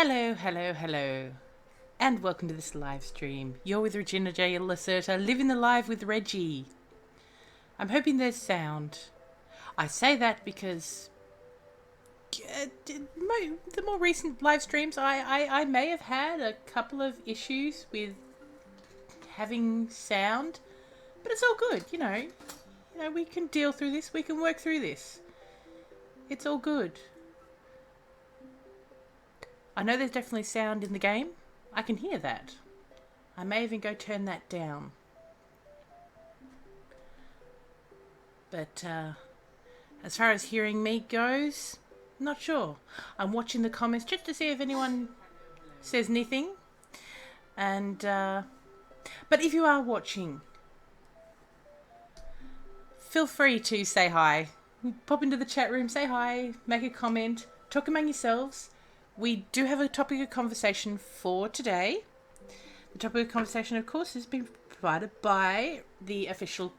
Hello, hello, hello, and welcome to this live stream. You're with Regina J. Lacerta, living the live with Reggie. I'm hoping there's sound. I say that because the more recent live streams, I may have had a couple of issues with having sound, but it's all good, you know, we can deal through this, we can work through this. It's all good. I know there's definitely sound in the game. I can hear that. I may even go turn that down. But as far as hearing me goes, not sure. I'm watching the comments just to see if anyone says anything. And but if you are watching, feel free to say hi. Pop into the chat room, say hi, make a comment, talk among yourselves. We do have a topic of conversation for today. The topic of conversation, of course, has been provided by the official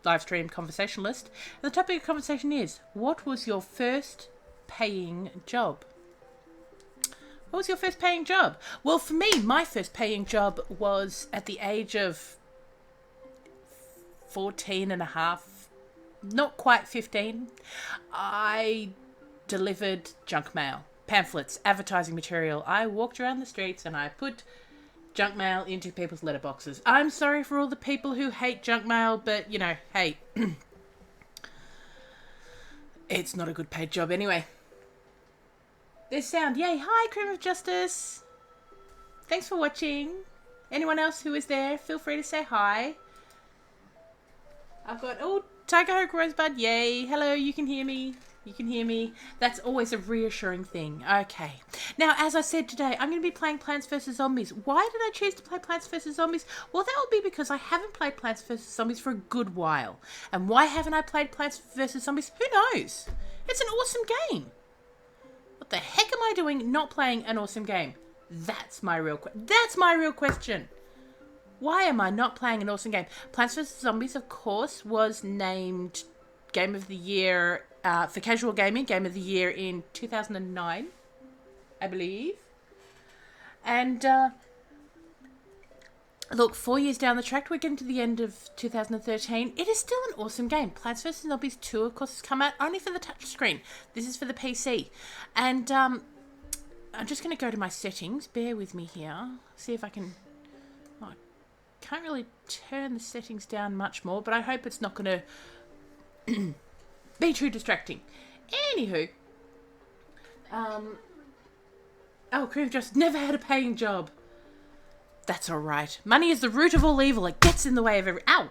live stream conversationalist. And the topic of conversation is, what was your first paying job? What was your first paying job? Well, for me, my first paying job was at the age of 14 and a half, not quite 15. I delivered junk mail. Pamphlets, advertising material. I walked around the streets and I put junk mail into people's letterboxes. I'm sorry for all the people who hate junk mail, but, you know, hey, it's not a good paid job anyway. There's sound. Yay. Hi, Cream of Justice. Thanks for watching. Anyone else who is there, feel free to say hi. I've got, Tiger Hawk Rosebud. Yay. Hello, you can hear me. You can hear me. That's always a reassuring thing. Okay. Now, as I said today, I'm going to be playing Plants vs. Zombies. Why did I choose to play Plants vs. Zombies? Well, that would be because I haven't played Plants vs. Zombies for a good while. And why haven't I played Plants vs. Zombies? Who knows? It's an awesome game. What the heck am I doing not playing an awesome game? That's my real question. Why am I not playing an awesome game? Plants vs. Zombies, of course, was named Game of the Year for casual gaming, Game of the Year in 2009, I believe. And look, 4 years down the track, we're getting to the end of 2013. It is still an awesome game. Plants vs. Zombies 2, of course, has come out only for the touchscreen. This is for the PC. And I'm just going to go to my settings. Bear with me here. See if I can... Oh, I can't really turn the settings down much more, but I hope it's not going to... be too distracting. Anywho, Cream just never had a paying job. That's all right. Money is the root of all evil. It gets in the way of every... Ow!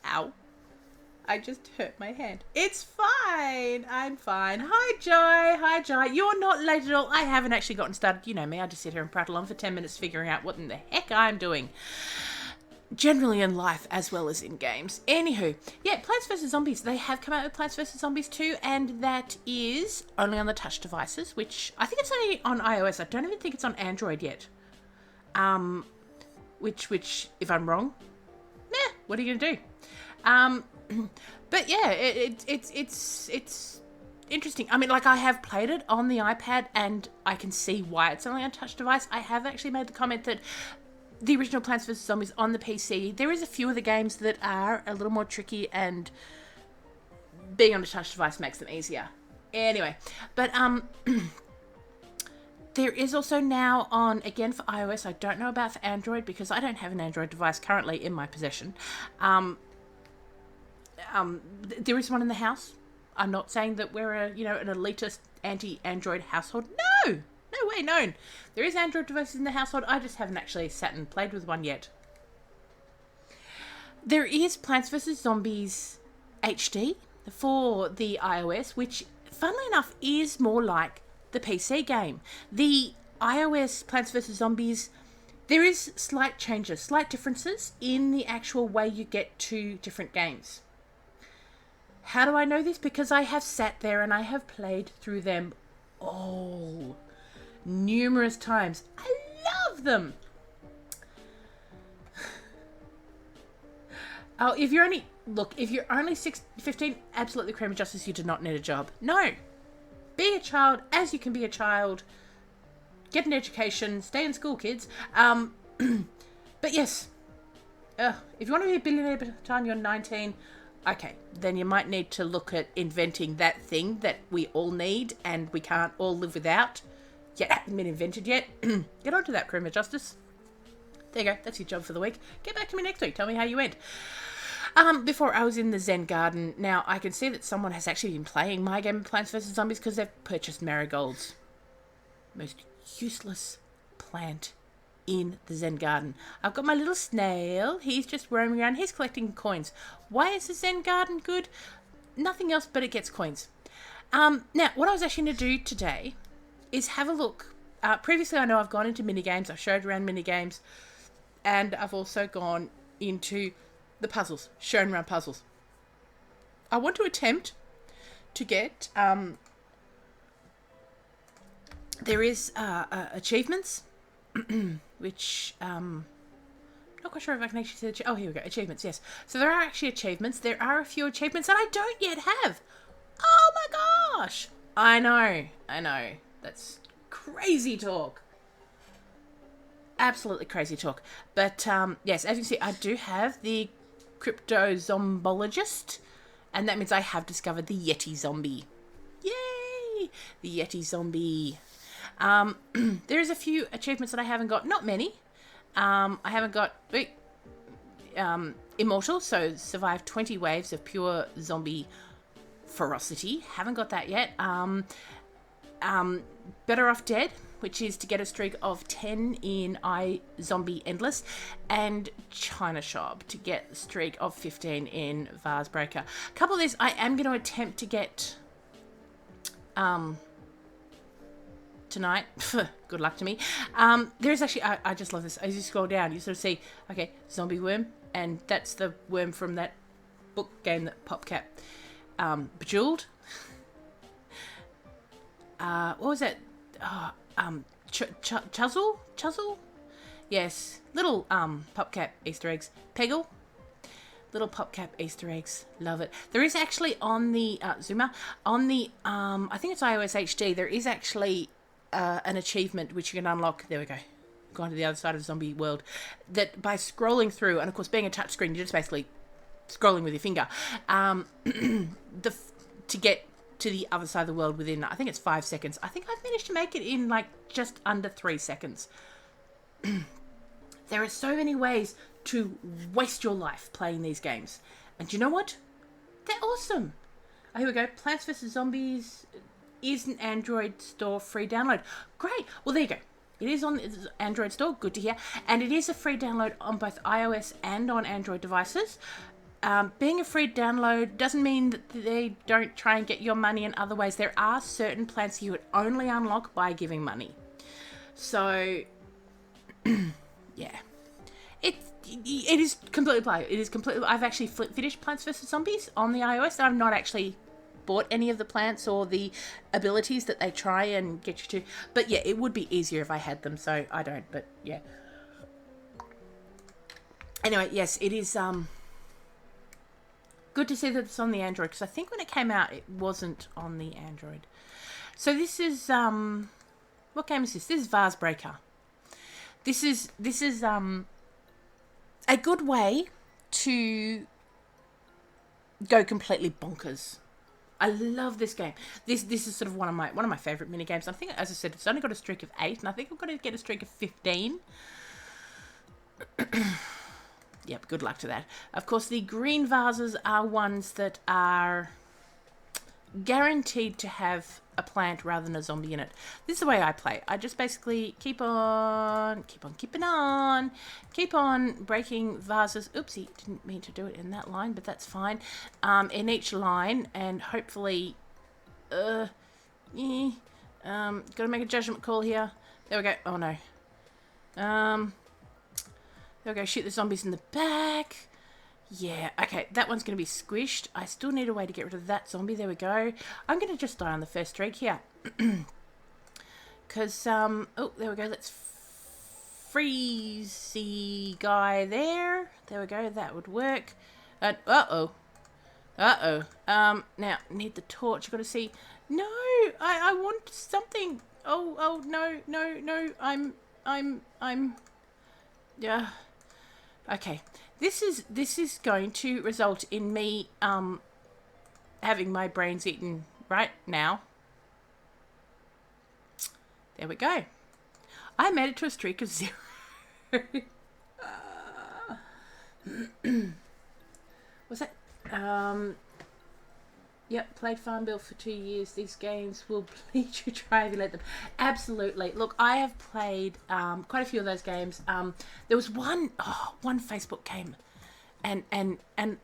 Ow. I just hurt my hand. It's fine. I'm fine. Hi, Joy. Hi, Joy. You're not late at all. I haven't actually gotten started. You know me. I just sit here and prattle on for 10 minutes figuring out what in the heck I'm doing. Generally in life as well as in games. Anywho, yeah, Plants vs. Zombies. They have come out with Plants vs. Zombies 2, and that is only on the touch devices, which I think it's only on iOS. I don't even think it's on Android yet. Which, if I'm wrong, what are you gonna do? But yeah, it's interesting. I mean, like, I have played it on the iPad, and I can see why it's only on touch device. I have actually made the comment that the original Plants vs. Zombies on the PC, there is a few of the games that are a little more tricky, and being on a touch device makes them easier. Anyway, but there is also now on, again, for iOS. I don't know about for Android because I don't have an Android device currently in my possession. There is one in the house. I'm not saying that we're an elitist anti-Android household. No! No way known. There is Android devices in the household. I just haven't actually sat and played with one yet. There is Plants vs. Zombies HD for the iOS, which, funnily enough, is more like the PC game. The iOS Plants vs. Zombies, there is slight changes, slight differences in the actual way you get to different games. How do I know this? Because I have sat there and I have played through them all. Numerous times. I love them. Oh, if you're only 15, absolutely, Cream of Justice, you do not need a job. No. Be a child as you can be a child. Get an education. Stay in school, kids. But yes, if you want to be a billionaire by the time you're 19, okay, then you might need to look at inventing that thing that we all need and we can't all live without. Yet hasn't been invented yet. Get onto that, Criminal Justice. There you go. That's your job for the week. Get back to me next week. Tell me how you went. Before I was in the Zen garden. Now, I can see that someone has actually been playing my game of Plants vs. Zombies because they've purchased marigolds. Most useless plant in the Zen garden. I've got my little snail. He's just roaming around. He's collecting coins. Why is the Zen garden good? Nothing else, but it gets coins. Now, what I was actually going to do today is have a look. Previously, I know I've gone into minigames. I've showed around minigames. And I've also gone into the puzzles. Shown around puzzles. I want to attempt to get... there is achievements. Which... not quite sure if I can actually see the... Oh, here we go. Achievements, yes. So there are actually achievements. There are a few achievements that I don't yet have. Oh my gosh! I know. That's crazy talk. Absolutely crazy talk. But, yes, as you can see, I do have the cryptozombologist. And that means I have discovered the Yeti zombie. Yay! The Yeti zombie. There's a few achievements that I haven't got. Not many. I haven't got... Immortal, so survive 20 waves of pure zombie ferocity. Haven't got that yet. Better Off Dead, which is to get a streak of 10 in iZombie Endless, and China Shop to get a streak of 15 in Vase Breaker. A couple of these I am going to attempt to get tonight. Good luck to me. There's actually, I just love this. As you scroll down, you sort of see, okay, zombie worm, and that's the worm from that book game that PopCap Bejeweled. What was that? Chuzzle? Yes. Little PopCap Easter eggs. Peggle. Little PopCap Easter eggs. Love it. There is actually on the Zoomer, on the I think it's iOS HD, there is actually an achievement which you can unlock. There we go. Gone to the other side of the zombie world. That by scrolling through, and of course being a touchscreen, you're just basically scrolling with your finger. To get to the other side of the world within, I think it's 5 seconds. I think I've managed to make it in like just under 3 seconds. There are so many ways to waste your life playing these games. And you know what? They're awesome. Oh, here we go. Plants vs. Zombies is an Android store free download. Great. Well, there you go. It is on the Android store. Good to hear. And it is a free download on both iOS and on Android devices. Being a free download doesn't mean that they don't try and get your money in other ways. There are certain plans you would only unlock by giving money. So, yeah. It is completely playable. It is completely... I've actually finished Plants vs. Zombies on the iOS, and I've not actually bought any of the plants or the abilities that they try and get you to. But yeah, it would be easier if I had them, so I don't, but yeah. Anyway, yes, it is... good to see that it's on the Android, because I think when it came out, it wasn't on the Android. So this is, what game is this? This is Vase Breaker. This is a good way to go completely bonkers. I love this game. This is sort of one of my favorite mini games. I think, as I said, it's only got a streak of 8, and I think I'm going to get a streak of 15. Yep, good luck to that. Of course, the green vases are ones that are guaranteed to have a plant rather than a zombie in it. This is the way I play. I just basically keep on breaking vases. Oopsie, didn't mean to do it in that line, but that's fine. In each line, and hopefully, gotta make a judgment call here. There we go. Oh no. There we go, shoot the zombies in the back. Yeah, okay, that one's going to be squished. I still need a way to get rid of that zombie. There we go. I'm going to just die on the first streak here. Because, oh, there we go. Let's freeze the guy there. There we go, that would work. Uh-oh. Uh-oh. Now, need the torch. I've got to see. No, I want something. Oh, no. Yeah. Okay. This is going to result in me, having my brains eaten right now. There we go. I made it to a streak of 0. Was that? Yep, played Farmville for 2 years. These games will bleed you dry if you let them. Absolutely. Look, I have played quite a few of those games. There was one Facebook game, and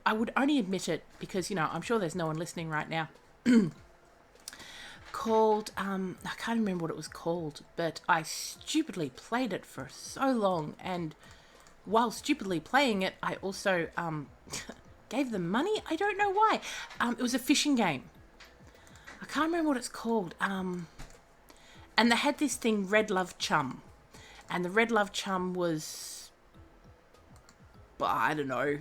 I would only admit it because, I'm sure there's no one listening right now. Called, I can't remember what it was called, but I stupidly played it for so long, and while stupidly playing it, I also gave them money. I don't know why. It was a fishing game. I can't remember what it's called. And they had this thing, Red Love Chum. And the Red Love Chum was, I don't know,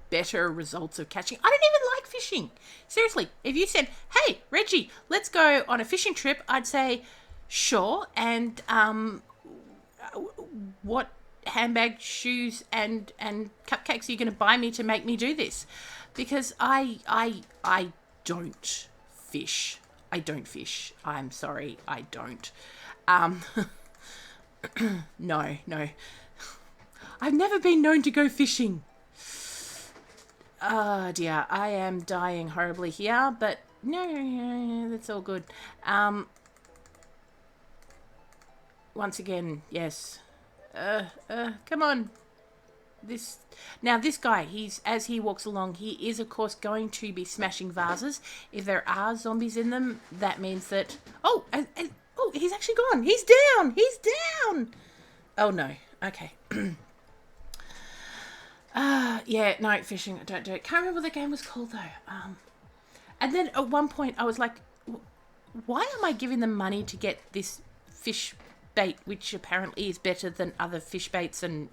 better results of catching. I don't even like fishing. Seriously, if you said, hey, Reggie, let's go on a fishing trip, I'd say, sure. And what handbag, shoes, and cupcakes are you going to buy me to make me do this? Because I don't fish. I don't fish. I'm sorry, I don't. No. I've never been known to go fishing. Oh dear, I am dying horribly here, but no, that's all good. Once again, yes. Come on. This guy, as he walks along, he is of course going to be smashing vases. If there are zombies in them, that means that he's actually gone. He's down. Oh no. Okay. Yeah, no, fishing, don't do it. Can't remember what the game was called though. And then at one point I was like, why am I giving them money to get this fish bait, which apparently is better than other fish baits, and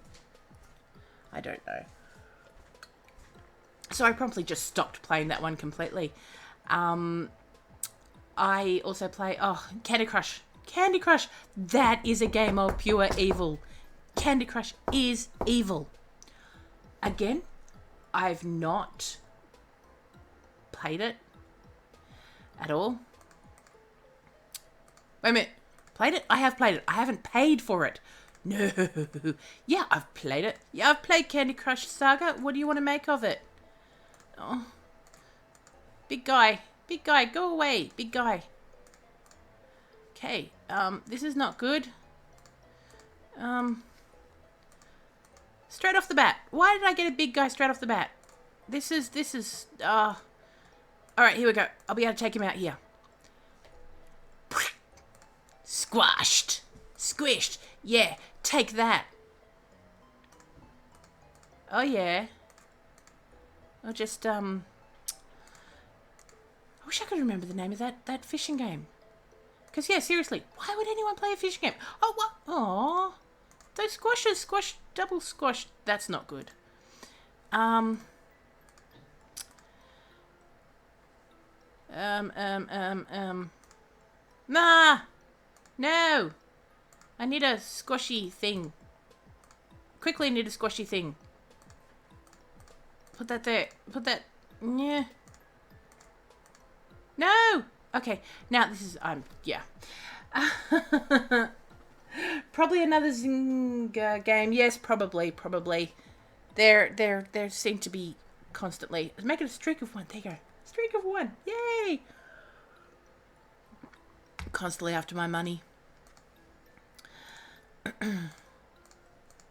I don't know. So I promptly just stopped playing that one completely. I also play Candy Crush. Candy Crush, that is a game of pure evil. Candy Crush is evil. Again, I've not played it at all. Wait a minute. Played it? I have played it. I haven't paid for it. No. Yeah, I've played it. Yeah, I've played Candy Crush Saga. What do you want to make of it? Oh. Big guy. Big guy, go away. Big guy. Okay. This is not good. Straight off the bat. Why did I get a big guy straight off the bat? This is, Alright, here we go. I'll be able to take him out here. Squashed. Squished. Yeah, take that. Oh, yeah. I'll just, I wish I could remember the name of that fishing game. Because, yeah, seriously, why would anyone play a fishing game? Oh, what? Aww. Those squashes, double squash. That's not good. Nah. No. I need a squashy thing. Quickly need a squashy thing. Put that there. Put that. Yeah. No. Okay. Now this is. Yeah. Probably another Zynga game. Yes, probably. There seem to be constantly. Let's make it a streak of 1. There you go. Streak of 1. Yay! Constantly after my money.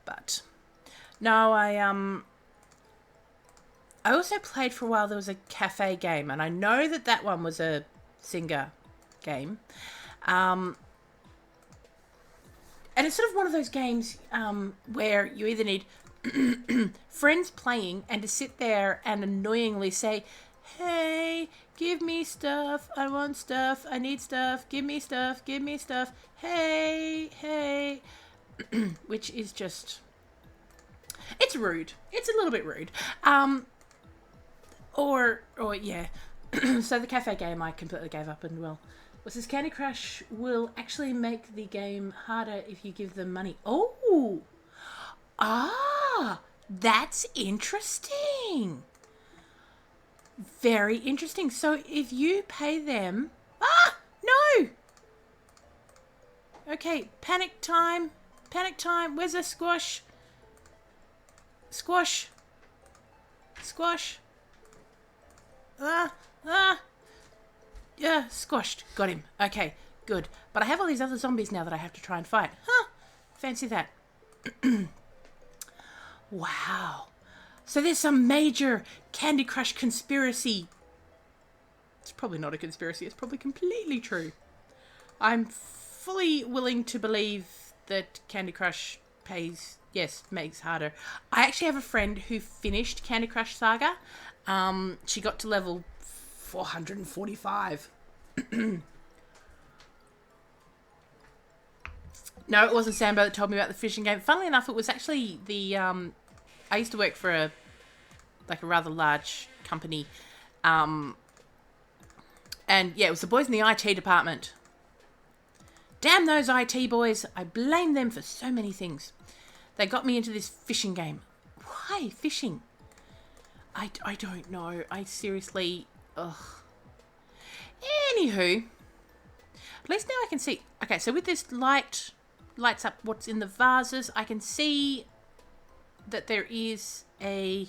But no, I also played for a while. There was a cafe game, and I know that one was a Zynga game. And it's sort of one of those games where you either need friends playing and to sit there and annoyingly say, hey, give me stuff, I want stuff, I need stuff, give me stuff, hey, which is just, it's It's rude. It's a little bit rude. Or yeah. So the cafe game I completely gave up, and well, what's this? Candy Crush will actually make the game harder if you give them money. Oh, that's interesting. Very interesting. So if you pay them, no. Okay, panic time. Panic time. Where's the squash? Squash. Squash. Yeah, squashed. Got him. Okay, good. But I have all these other zombies now that I have to try and fight. Huh. Fancy that. Wow. So there's some major Candy Crush conspiracy. It's probably not a conspiracy. It's probably completely true. I'm fully willing to believe that Candy Crush makes harder. I actually have a friend who finished Candy Crush Saga. She got to level 445. No, it wasn't Sambo that told me about the fishing game. Funnily enough, it was actually the... I used to work for a rather large company. And yeah, it was the boys in the IT department. Damn those IT boys. I blame them for so many things. They got me into this fishing game. Why fishing? I don't know. I seriously... Ugh. Anywho. At least now I can see... Okay, so with this lights up what's in the vases. I can see that there is a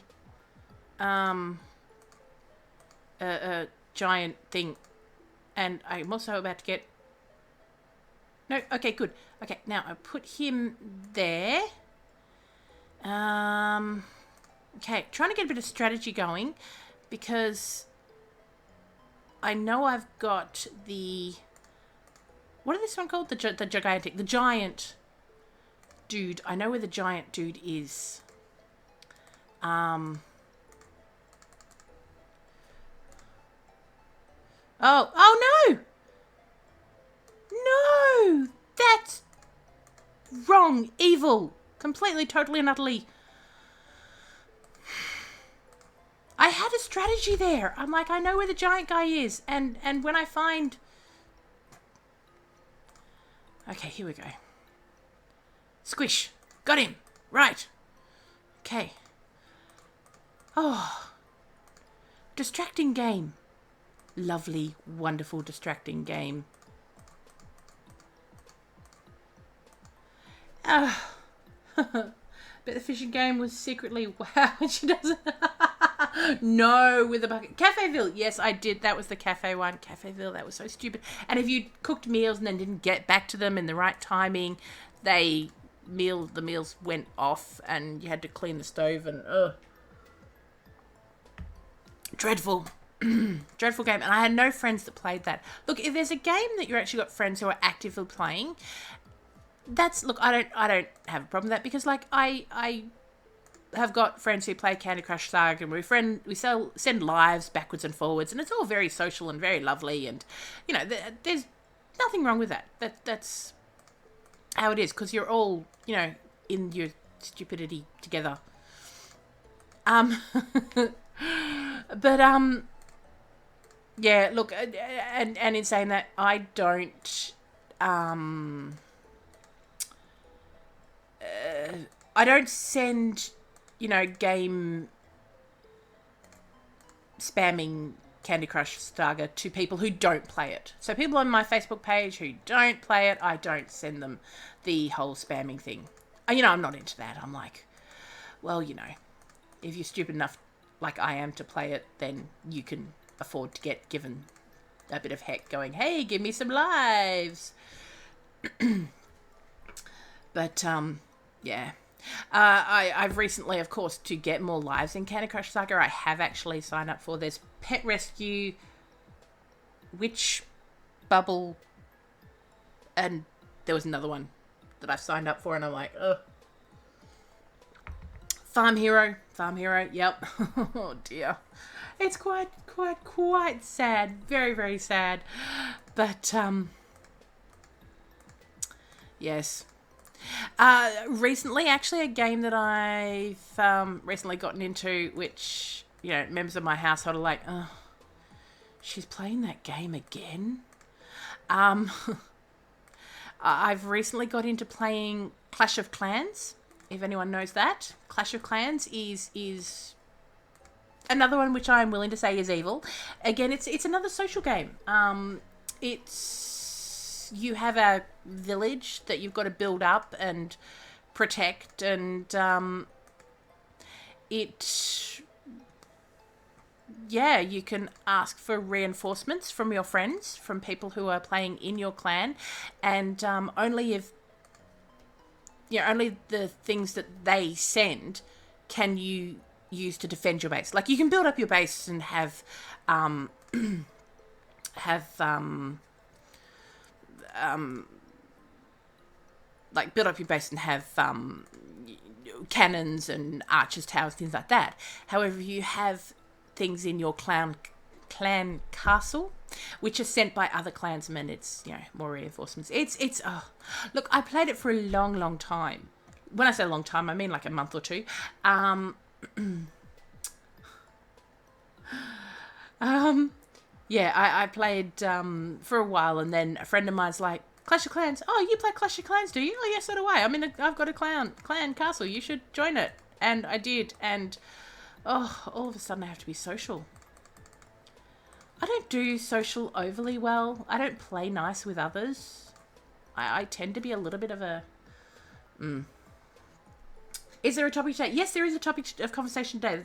giant thing. And I'm also about to get... No, okay, good. Okay, now I put him there. Okay, trying to get a bit of strategy going because I know I've got the... What is this one called? The giant dude. I know where the giant dude is. Oh no! No! That's wrong. Evil. Completely, totally, and utterly. I had a strategy there. I'm like, I know where the giant guy is. And when I find... Okay, here we go. Squish. Got him. Right. Okay. Oh. Distracting game. Lovely, wonderful, distracting game. But the fishing game was secretly... Wow, she doesn't... No, with a bucket. Caféville. Yes, I did. That was the cafe one. Caféville, that was so stupid. And if you cooked meals and then didn't get back to them in the right timing, the meals went off and you had to clean the stove and... Dreadful. Dreadful game. And I had no friends that played that. Look, if there's a game that you actually got friends who are actively playing, look, I don't have a problem with that because, like, I have got friends who play Candy Crush Saga and we send lives backwards and forwards, and it's all very social and very lovely, and you know there's nothing wrong with that. That's how it is because you're all, you know, in your stupidity together. But yeah, look, and in saying that, I don't send, you know, game spamming Candy Crush Saga to people who don't play it. So people on my Facebook page who don't play it, I don't send them the whole spamming thing. You know, I'm not into that. I'm like, well, you know, if you're stupid enough like I am to play it, then you can afford to get given a bit of heck going, hey, give me some lives. But, yeah. I've recently, of course, to get more lives in Candy Crush Saga, I have actually signed up for this Pet Rescue, Witch Bubble, and there was another one that I've signed up for, and I'm like, ugh. Farm Hero, yep. Oh dear. It's quite sad. Very, very sad. But, yes. Recently, actually, a game that I've recently gotten into, which, members of my household are like, oh, she's playing that game again. I've recently got into playing Clash of Clans. If anyone knows that, Clash of Clans is another one which I'm willing to say is evil. Again, it's another social game. You have a village that you've got to build up and protect, and you can ask for reinforcements from your friends, from people who are playing in your clan, and only the things that they send can you use to defend your base. Like, you can build up your base and have build up your base and have cannons and archers, towers, things like that. However, you have things in your clan castle which are sent by other clansmen. It's more reinforcements. Look, I played it for a long time. When I say long time, I mean like a month or two. I played for a while, and then a friend of mine's like, Clash of Clans. Oh, you play Clash of Clans, do you? Oh, yes, so do I. I've got a clan castle. You should join it. And I did. And all of a sudden I have to be social. I don't do social overly well. I don't play nice with others. I tend to be a little bit of a... Is there a topic today? Yes, there is a topic of conversation today.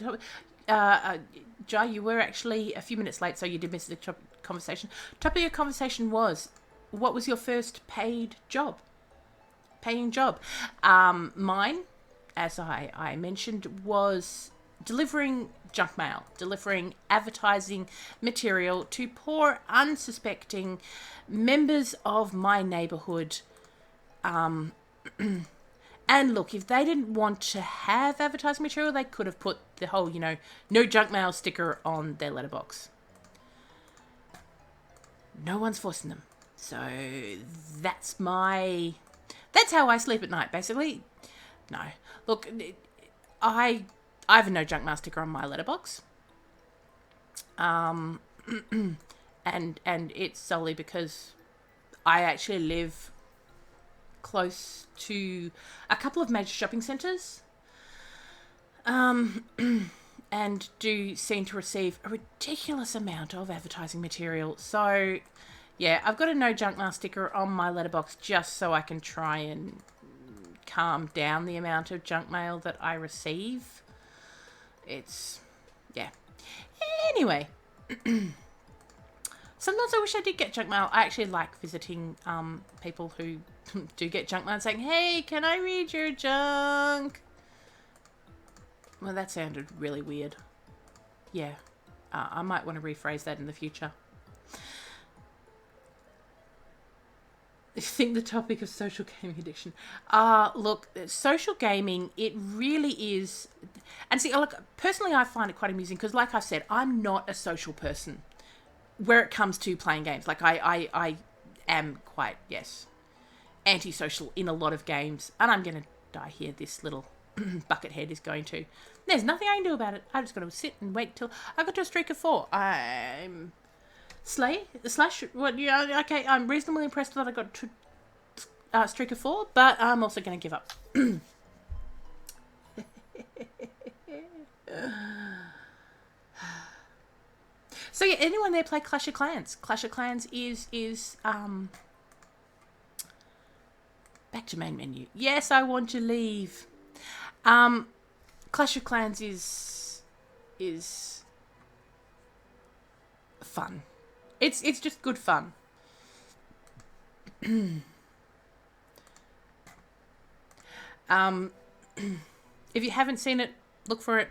Jai, you were actually a few minutes late, so you did miss the conversation. Topic of conversation was, what was your first paying job? Mine, as I mentioned, was delivering junk mail, delivering advertising material to poor, unsuspecting members of my neighbourhood. And look, if they didn't want to have advertising material, they could have put the whole, no junk mail sticker on their letterbox. No one's forcing them. So that's how I sleep at night, basically. No. Look, I have a no junk mail sticker on my letterbox. And it's solely because I actually live close to a couple of major shopping centres, and do seem to receive a ridiculous amount of advertising material. So yeah, I've got a no junk mail sticker on my letterbox just so I can try and calm down the amount of junk mail that I receive. Anyway. Sometimes I wish I did get junk mail. I actually like visiting people who do get junk mail and saying, hey, can I read your junk? Well, that sounded really weird. Yeah. I might want to rephrase that in the future. I think the topic of social gaming addiction. Look, social gaming, it really is... And see, look, personally, I find it quite amusing because, like I said, I'm not a social person where it comes to playing games. Like, I am quite, yes, antisocial in a lot of games. And I'm going to die here. This little bucket head is going to... There's nothing I can do about it. I just got to sit and wait till I got to a streak of 4. I'm... Okay, I'm reasonably impressed that I got to streak of 4, but I'm also going to give up. So yeah, anyone there play Clash of Clans? Clash of Clans is back to main menu. Yes, I want to leave. Clash of Clans is fun. It's just good fun. If you haven't seen it, look for it.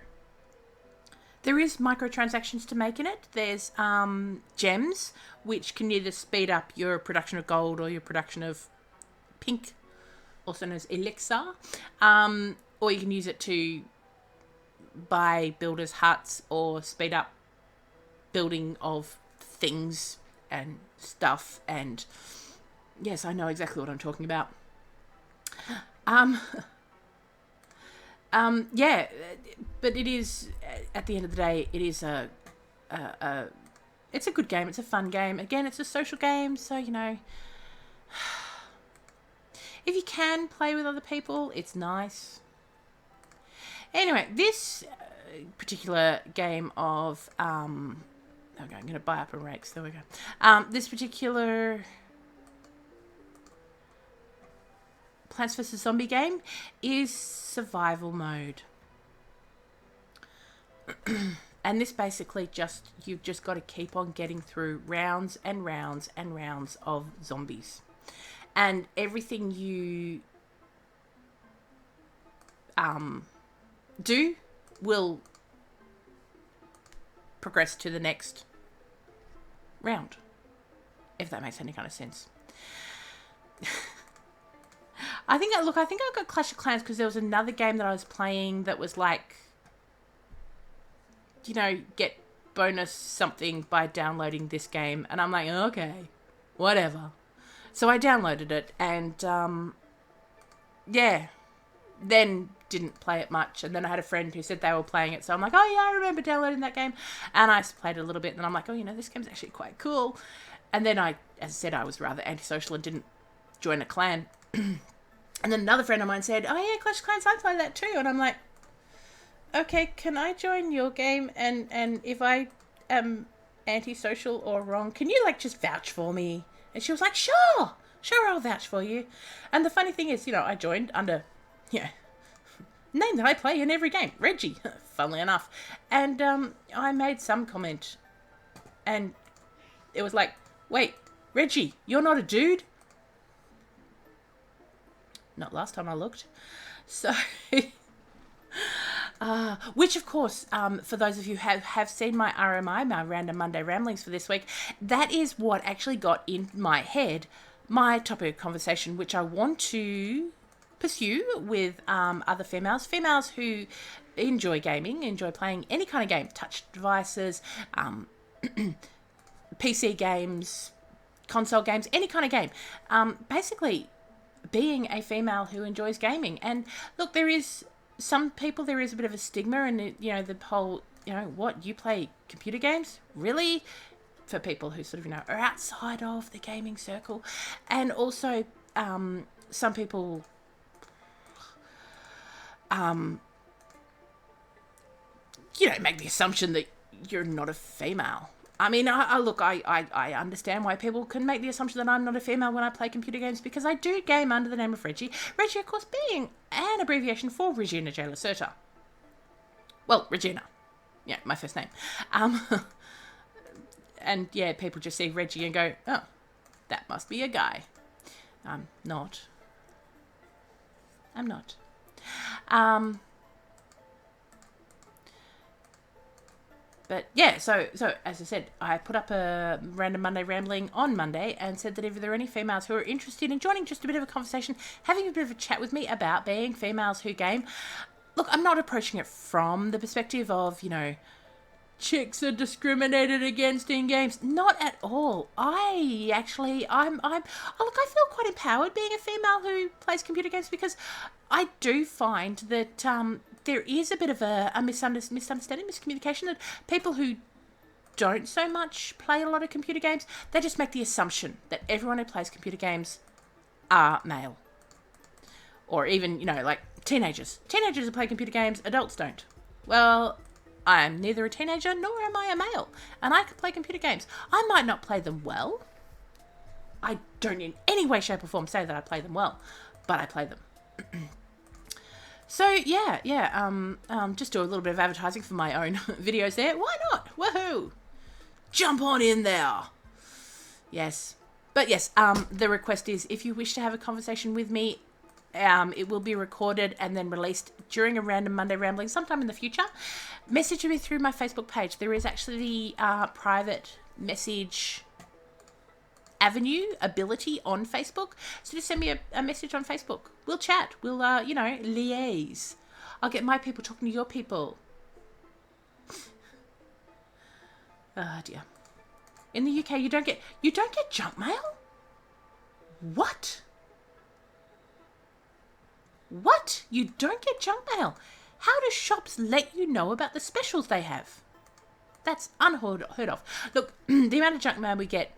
There is microtransactions to make in it. There's gems, which can either speed up your production of gold or your production of pink, also known as elixir. Or you can use it to buy builders' huts or speed up building of things and stuff. And yes, I know exactly what I'm talking about. Um, yeah, but it is, at the end of the day, it is it's a good game. It's a fun game. Again, it's a social game, so, you know, if you can play with other people, it's nice. Anyway, this particular game of, okay, I'm going to buy up a rakes. There we go. This particular Plants vs. Zombie game is survival mode. And this basically you've just got to keep on getting through rounds and rounds and rounds of zombies. And everything you do will progress to the next round, if that makes any kind of sense. I think I got Clash of Clans because there was another game that I was playing that was like, you know, get bonus something by downloading this game. And I'm like, okay, whatever. So I downloaded it and, yeah, then didn't play it much. And then I had a friend who said they were playing it. So I'm like, oh yeah, I remember downloading that game. And I played it a little bit. And then I'm like, oh, you know, this game's actually quite cool. And then as I said, I was rather antisocial and didn't join a clan. And then another friend of mine said, oh yeah, Clash of Clans, I play that too. And I'm like, okay, can I join your game? And if I am antisocial or wrong, can you like just vouch for me? And she was like, sure, I'll vouch for you. And the funny thing is, you know, I joined under, name that I play in every game, Reggie, funnily enough. And I made some comment and it was like, wait, Reggie, you're not a dude? Not last time I looked. So, which of course, for those of you who have seen my RMI, my Random Monday Ramblings for this week, that is what actually got in my head my topic of conversation, which I want to pursue with other females who enjoy gaming, enjoy playing any kind of game, touch devices, PC games, console games, any kind of game. Basically, being a female who enjoys gaming. And look, there is some people, there is a bit of a stigma, and you know, the whole, you know, what, you play computer games? Really? For people who sort of, you know, are outside of the gaming circle. And also, some people, you know, make the assumption that you're not a female. I mean, I understand why people can make the assumption that I'm not a female when I play computer games, because I do game under the name of Reggie. Reggie, of course, being an abbreviation for Regina J. Lacerta. Well, Regina. Yeah, my first name. And yeah, people just see Reggie and go, oh, that must be a guy. I'm not. But yeah, so as I said, I put up a Random Monday Rambling on Monday and said that if there are any females who are interested in joining just a bit of a conversation, having a bit of a chat with me about being females who game. Look, I'm not approaching it from the perspective of, you know, chicks are discriminated against in games. Not at all. I feel quite empowered being a female who plays computer games, because I do find that there is a bit of a misunderstanding, miscommunication, that people who don't so much play a lot of computer games, they just make the assumption that everyone who plays computer games are male. Or even, you know, like teenagers. Teenagers who play computer games, adults don't. Well, I'm neither a teenager nor am I a male, and I can play computer games. I might not play them well. I don't in any way, shape or form say that I play them well, but I play them. So yeah, just do a little bit of advertising for my own videos there. Why not? Woohoo! Jump on in there. Yes. But yes, the request is, if you wish to have a conversation with me, it will be recorded and then released during a Random Monday Rambling sometime in the future. Message me through my Facebook page. There is actually the private message ability on Facebook. So just send me a message on Facebook. We'll chat. We'll, liaise. I'll get my people talking to your people. Oh dear. In the UK, you don't get junk mail? What? What? You don't get junk mail? How do shops let you know about the specials they have? That's unheard of. Look, the amount of junk mail we get,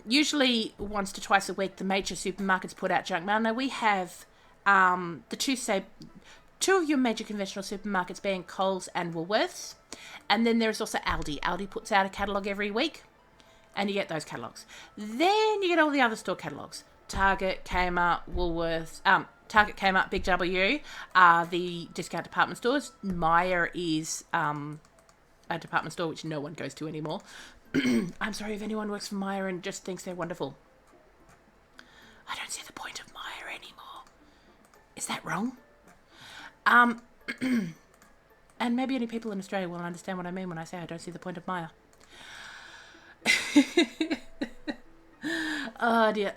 usually once to twice a week, the major supermarkets put out junk mail. Now, we have two of your major conventional supermarkets being Coles and Woolworths. And then there's also Aldi. Aldi puts out a catalogue every week, and you get those catalogues. Then you get all the other store catalogues. Target, Kmart, Woolworths, Target, Kmart, Big W are the discount department stores. Myer is a department store which no one goes to anymore. I'm sorry if anyone works for Myer and just thinks they're wonderful. I don't see the point of Myer anymore. Is that wrong? And maybe only people in Australia will understand what I mean when I say I don't see the point of Myer. Oh dear.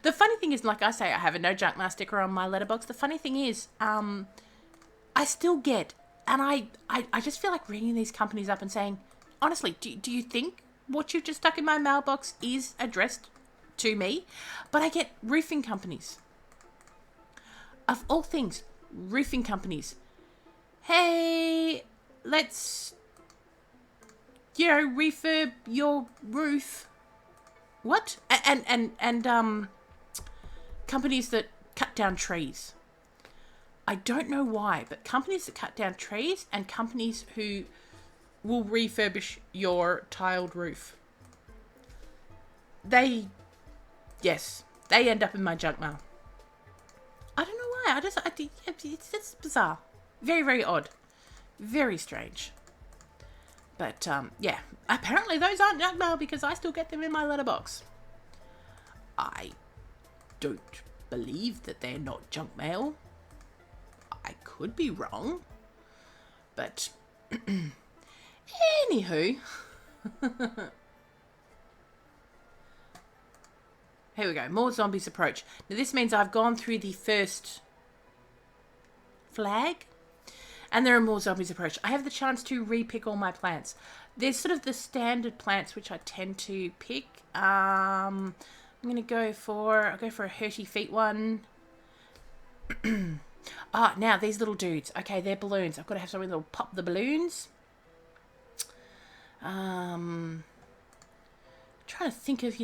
The funny thing is, like I say, I have a no junk mail sticker on my letterbox. The funny thing is, I still get, and I just feel like ringing these companies up and saying, honestly, do you think what you've just stuck in my mailbox is addressed to me? But I get roofing companies. Of all things, roofing companies. Hey, let's, refurb your roof. What? And companies that cut down trees. I don't know why, but companies that cut down trees and companies who will refurbish your tiled roof. They end up in my junk mail. I don't know why. It's bizarre. Very, very odd. Very strange. But, apparently those aren't junk mail because I still get them in my letterbox. I don't believe that they're not junk mail. I could be wrong. But, anywho. Here we go. More zombies approach. Now, this means I've gone through the first flag. And there are more zombies approach. I have the chance to re-pick all my plants. There's sort of the standard plants which I tend to pick. I'm gonna go for a Hershey Feet one. Now these little dudes. Okay, they're balloons. I've got to have something that'll pop the balloons. Trying to think of,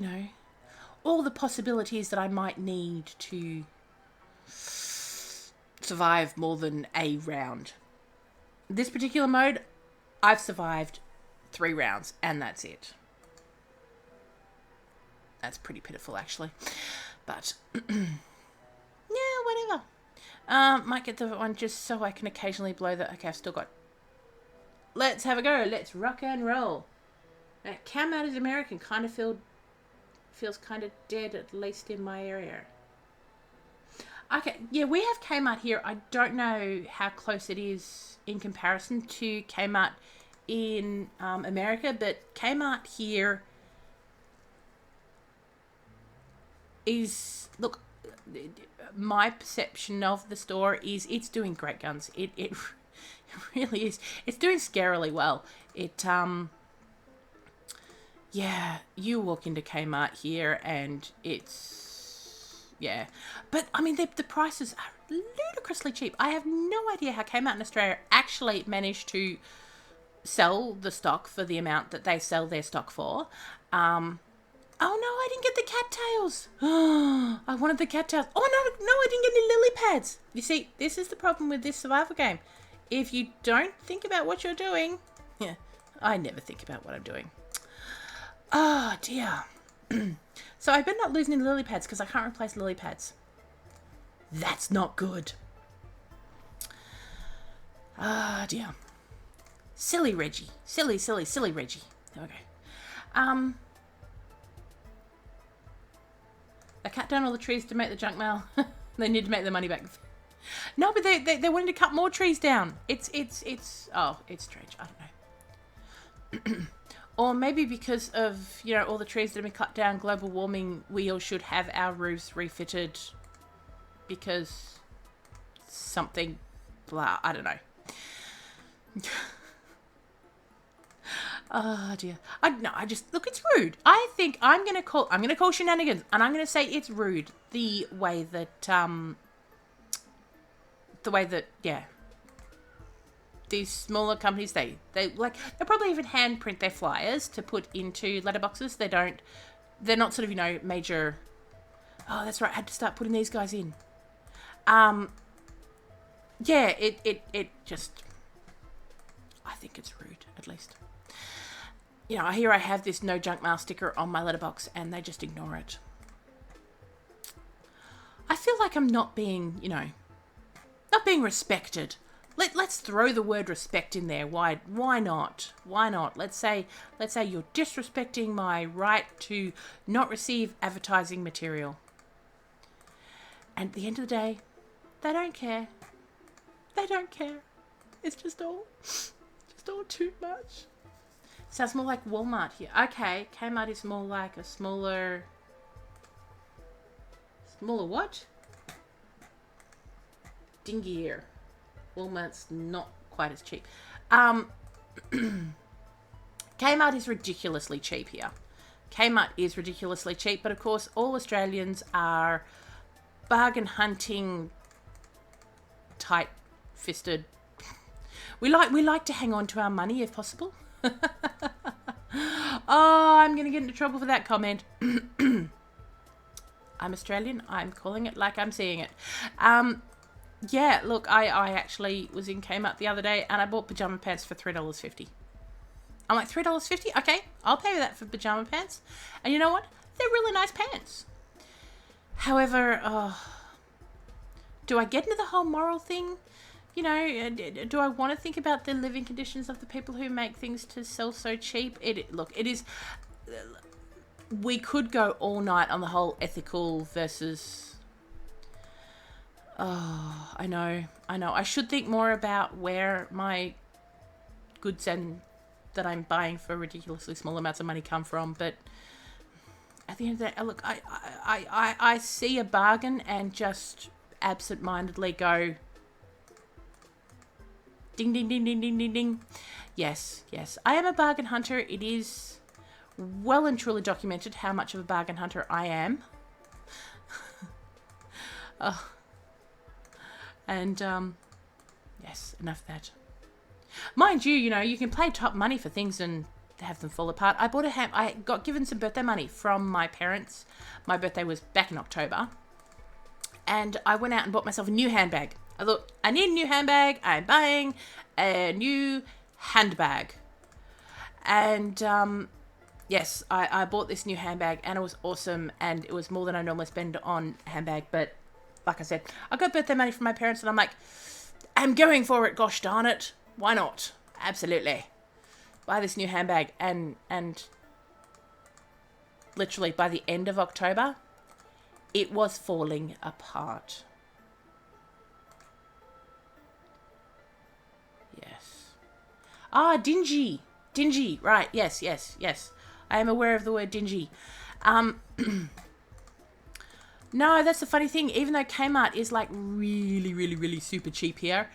all the possibilities that I might need to survive more than a round. This particular mode, I've survived 3 rounds, and that's it. That's pretty pitiful, actually. But, yeah, whatever. Might get the one just so I can occasionally blow the... Okay, I've still got... Let's have a go. Let's rock and roll. That cam out is American. Kind of feels kind of dead, at least in my area. Okay, yeah, we have Kmart here. I don't know how close it is in comparison to Kmart in America, but Kmart here is, look, my perception of the store is it's doing great guns. It really is. It's doing scarily well. Yeah, you walk into Kmart here and it's, yeah. But, I mean, the prices are ludicrously cheap. I have no idea how Kmart in Australia actually managed to sell the stock for the amount that they sell their stock for. Oh, no, I didn't get the cattails. I wanted the cattails. Oh, no, I didn't get any lily pads. You see, this is the problem with this survival game. If you don't think about what you're doing... Yeah, I never think about what I'm doing. Oh, dear. So I better not lose any lily pads because I can't replace lily pads. That's not good. Ah, dear. Silly Reggie. Silly Reggie. There we go. They cut down all the trees to make the junk mail. They need to make the money back. No, but they wanted to cut more trees down. It's strange. I don't know. Or maybe because of, all the trees that have been cut down, global warming, we all should have our roofs refitted because something, blah, I don't know. Oh dear. Look, it's rude. I think I'm going to call shenanigans, and I'm going to say it's rude the way that, the way that, yeah, these smaller companies, they'll probably even hand print their flyers to put into letterboxes. They're not sort of, major, oh, that's right, I had to start putting these guys in. Yeah, it just, I think it's rude, at least. Here I have this no junk mail sticker on my letterbox and they just ignore it. I feel like I'm not being, not being respected. Let's throw the word respect in there. Why not? Why not? Let's say you're disrespecting my right to not receive advertising material. And at the end of the day, they don't care. They don't care. It's just all too much. Sounds more like Walmart here. Okay, Kmart is more like a smaller what? Dingier. Walmart's not quite as cheap. Kmart is ridiculously cheap here. Kmart is ridiculously cheap, but of course all Australians are bargain hunting, tight-fisted. We like to hang on to our money if possible. Oh, I'm going to get into trouble for that comment. I'm Australian. I'm calling it like I'm seeing it. Yeah, look, I actually was in Kmart the other day and I bought pajama pants for $3.50. I'm like, $3.50? Okay, I'll pay that for pajama pants. And you know what? They're really nice pants. However, do I get into the whole moral thing? Do I want to think about the living conditions of the people who make things to sell so cheap? It is... We could go all night on the whole ethical versus... Oh, I know. I should think more about where my goods and that I'm buying for ridiculously small amounts of money come from. But at the end of the day, look, I see a bargain and just absent-mindedly go, ding, ding, ding, ding, ding, ding, ding. Yes. I am a bargain hunter. It is well and truly documented how much of a bargain hunter I am. Yes, enough of that. Mind you, you can pay top money for things and have them fall apart. I got given some birthday money from my parents. My birthday was back in October. And I went out and bought myself a new handbag. I thought, I need a new handbag. I'm buying a new handbag. And, yes, I bought this new handbag and it was awesome. And it was more than I normally spend on a handbag. But like I said, I got birthday money from my parents and I'm like, I'm going for it, gosh darn it. Why not? Absolutely. Buy this new handbag. And literally by the end of October, it was falling apart. Yes. Ah, dingy. Dingy. Right. Yes. I am aware of the word dingy. No, that's the funny thing. Even though Kmart is like really, really, really super cheap here,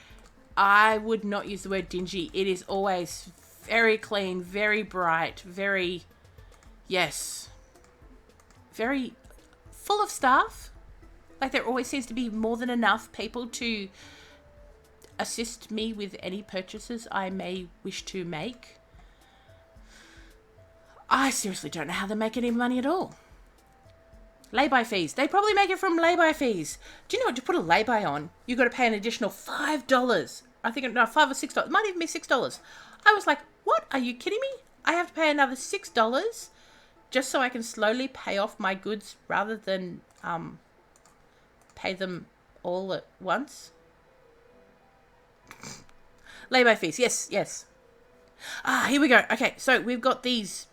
I would not use the word dingy. It is always very clean, very bright, very full of staff. Like there always seems to be more than enough people to assist me with any purchases I may wish to make. I seriously don't know how they make any money at all. Lay-by fees. They probably make it from lay-by fees. Do you know what? To put a lay-by on, you've got to pay an additional $5. I think, no, $5 or $6. It might even be $6. I was like, what? Are you kidding me? I have to pay another $6 just so I can slowly pay off my goods rather than pay them all at once? Lay-by fees. Yes. Ah, here we go. Okay, so we've got these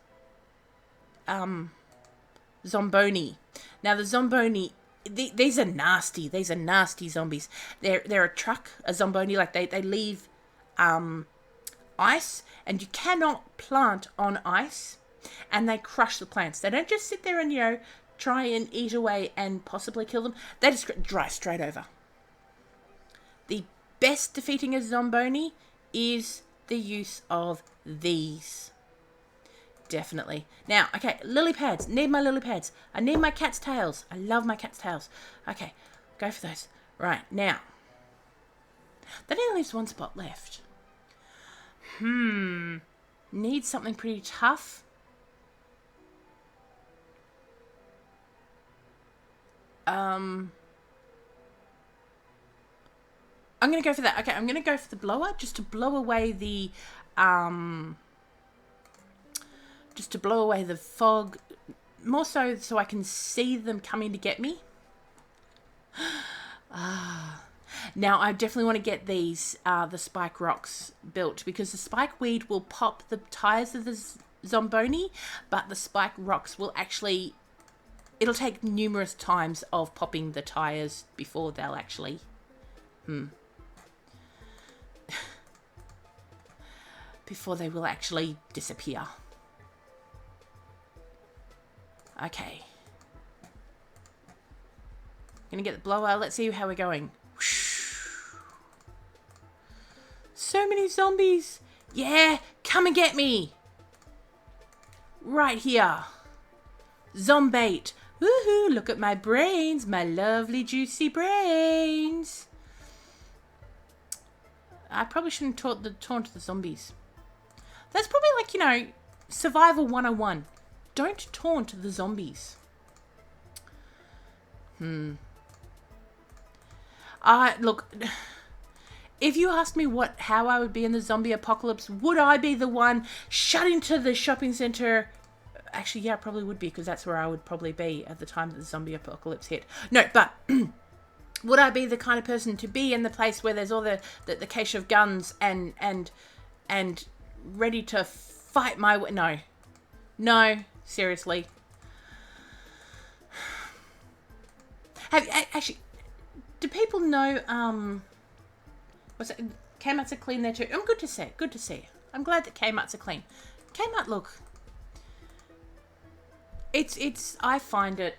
Zomboni. Now the Zomboni, these are nasty. These are nasty zombies. They're a Zomboni. Like they leave ice, and you cannot plant on ice, and they crush the plants. They don't just sit there and try and eat away and possibly kill them. They just drive straight over. The best defeating a Zomboni is the use of these. Definitely. Now, okay, lily pads. Need my lily pads. I need my cat's tails. I love my cat's tails. Okay, go for those. Right, now. That only leaves one spot left. Need something pretty tough. I'm going to go for that. Okay, I'm going to go for the blower just to blow away the fog, more so I can see them coming to get me. Now I definitely want to get these the spike rocks built, because the spike weed will pop the tires of the Zomboni, but the spike rocks will actually, it'll take numerous times of popping the tires before they'll actually before they will actually disappear. Okay. Gonna get the blower. Let's see how we're going. So many zombies. Yeah, come and get me. Right here. Zombait. Woohoo, look at my brains. My lovely juicy brains. I probably shouldn't taunt the zombies. That's probably like, you know, survival 101. Don't taunt the zombies. Look, if you asked me how I would be in the zombie apocalypse, would I be the one shut into the shopping centre? Actually, yeah, I probably would be, because that's where I would probably be at the time that the zombie apocalypse hit. No, but would I be the kind of person to be in the place where there's all the cache of guns and ready to fight my way? No, seriously. Actually, do people know what's it? Kmart's are clean there too. I'm good to see. Good to see. I'm glad that Kmart's are clean. Kmart, look. It's. I find it.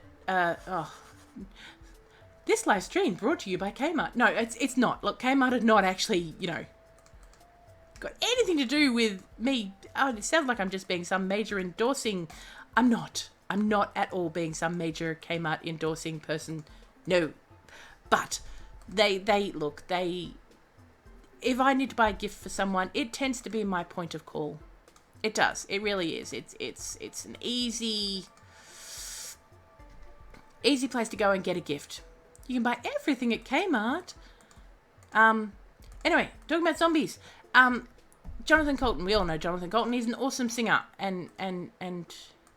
This live stream brought to you by Kmart. No, it's not. Look, Kmart are not actually, you know, got anything to do with me. Oh, it sounds like I'm just being some major endorsing. I'm not. I'm not at all being some major Kmart endorsing person. No. But they if I need to buy a gift for someone, it tends to be my point of call. It does. It really is. It's an easy place to go and get a gift. You can buy everything at Kmart. Anyway, talking about zombies. Jonathan Colton. We all know Jonathan Colton. He's an awesome singer. And